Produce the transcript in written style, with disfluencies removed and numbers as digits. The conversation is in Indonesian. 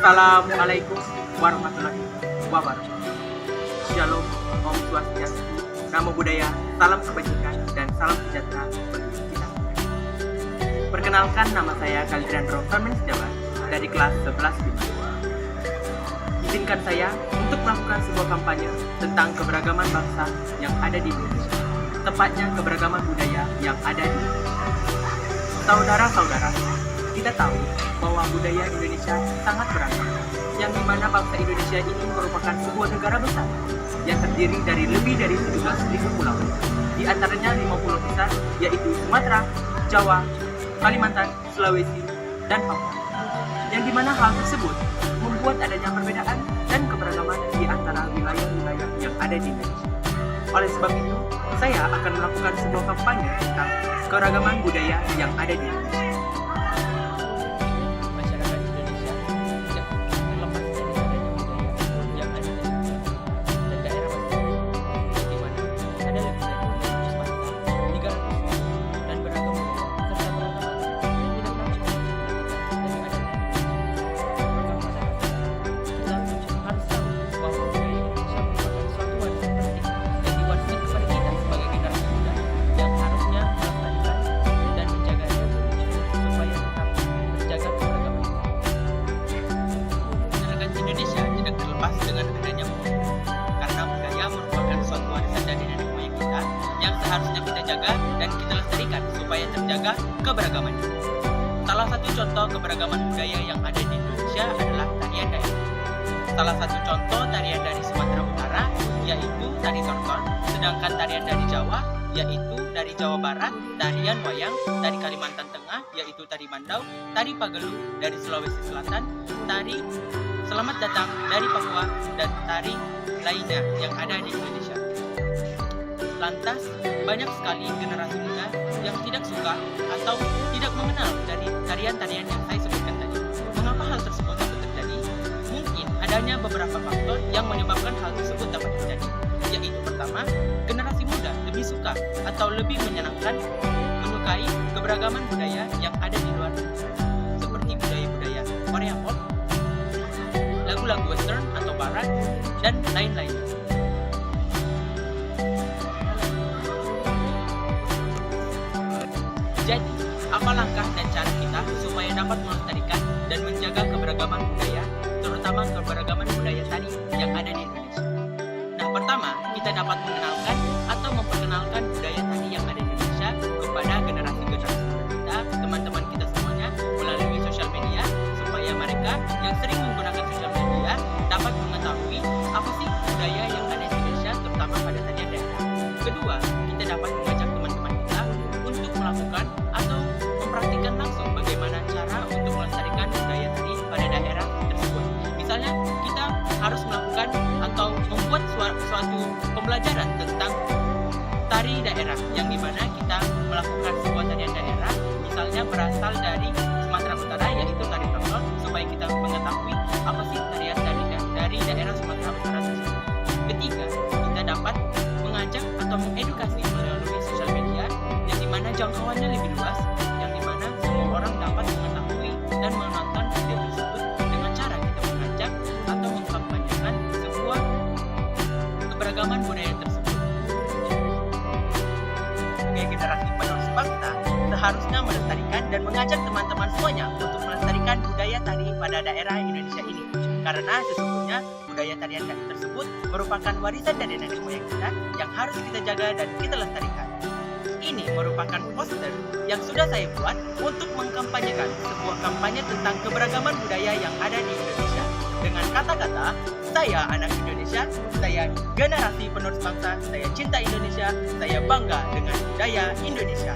Assalamualaikum warahmatullahi wabarakatuh. Shalom, Om Swastiastu, Namo Buddhaya, salam kebajikan dan salam sejahtera bagi kita. Perkenalkan, nama saya Kalidrandro Farmen Setiawan dari kelas 11 Izinkan saya untuk melakukan sebuah kampanye tentang keberagaman bangsa yang ada di Indonesia, tepatnya keberagaman budaya yang ada di Indonesia. Saudara-saudara, kita tahu bahwa budaya Indonesia sangat beragam, yang dimana bangsa Indonesia ini merupakan sebuah negara besar yang terdiri dari lebih dari 17.000 pulau. Di antaranya 5 pulau besar, yaitu Sumatera, Jawa, Kalimantan, Sulawesi, dan Papua. Yang dimana hal tersebut membuat adanya perbedaan dan keberagaman di antara wilayah-wilayah yang ada di Indonesia. Oleh sebab itu, saya akan melakukan sebuah kampanye tentang keragaman budaya yang ada di Indonesia. Masyarakat Indonesia tidak terlepas dari adanya budaya yang ada di Indonesia dan daerah masing-masing, di mana ada lebih dari 700 bangsa, 300 dan beragam budaya serta beragam adat yang tidak langsung dan yang ada di Indonesia. Maka kita harus tahu bahwa budaya Indonesia merupakan suatu warisan penting yang diwariskan kepada kita sebagai generasi muda yang harusnya melestarikan dan menjaganya supaya tetap terjaga keberagaman. Masyarakat Indonesia tidak terlepas dengan adanya budaya, karena budaya merupakan suatu warisan dari nenek moyang kita yang seharusnya kita jaga dan kita lestarikan supaya terjaga keberagamannya. Salah satu contoh keberagaman budaya yang ada di Indonesia adalah tarian daerah. Salah satu contoh tarian dari Sumatera Utara yaitu tari tortor, sedangkan tarian dari Jawa yaitu dari Jawa Barat, tarian wayang, dari Kalimantan Tengah yaitu tari mandau, tari pagelu dari Sulawesi Selatan, tari selamat datang dari Papua, dan tari lainnya yang ada di Indonesia. Lantas, banyak sekali generasi muda yang tidak suka atau tidak mengenal dari tarian-tarian yang saya sebutkan tadi. Mengapa hal tersebut dapat terjadi? Mungkin adanya beberapa faktor yang menyebabkan hal tersebut dapat terjadi, yaitu pertama, generasi muda lebih suka atau lebih menyenangkan menyukai keberagaman budaya yang ada di luar negeri, seperti budaya-budaya Korea pop, lagu-lagu western atau barat, dan lain-lain. Jadi, apa langkah dan cara kita supaya dapat melestarikan dan menjaga keberagaman budaya, terutama keberagaman budaya tadi yang ada di Indonesia? Nah, pertama, kita dapat mengenalkan atau memperkenalkan budaya tadi yang ada di Indonesia kepada generasi-generasi muda kita, teman-teman kita semuanya, melalui sosial media, supaya mereka yang sering menggunakan sosial media dapat mengetahui apa sih budaya yang ada di Indonesia, terutama pada tarian daerah. Kedua, kita dapat mengajak teman-teman kita untuk melakukan atau mempraktikkan langsung bagaimana cara untuk melestarikan budaya tadi pada daerah tersebut. Misalnya, kita harus melakukan atau membuat suatu pembelajaran tentang tari daerah, yang dimana kita melakukan sebuah tarian daerah, misalnya berasal dari Sumatera Utara yaitu tari tortor, supaya kita mengetahui apa sih tarian dari daerah Sumatera Utara tersebut. Ketiga, kita dapat mengajak atau mengedukasi melalui sosial media, yang dimana jangkauannya lebih luas, yang dimana semua orang dapat mengetahui dan menonton video tersebut dengan cara kita mengajak atau mengkampanyekan sebuah keberagaman budaya tersebut. Sebagai generasi penerus bangsa, seharusnya melestarikan dan mengajak teman-teman semuanya untuk melestarikan budaya tari pada daerah Indonesia ini, karena sesungguhnya budaya tarian tersebut merupakan warisan dari nenek moyang kita yang harus kita jaga dan kita lestarikan. Ini merupakan poster yang sudah saya buat untuk mengkampanyekan sebuah kampanye tentang keberagaman budaya yang ada di Indonesia. Dengan kata-kata, saya anak Indonesia, saya generasi penerus bangsa, saya cinta Indonesia, saya bangga dengan budaya Indonesia.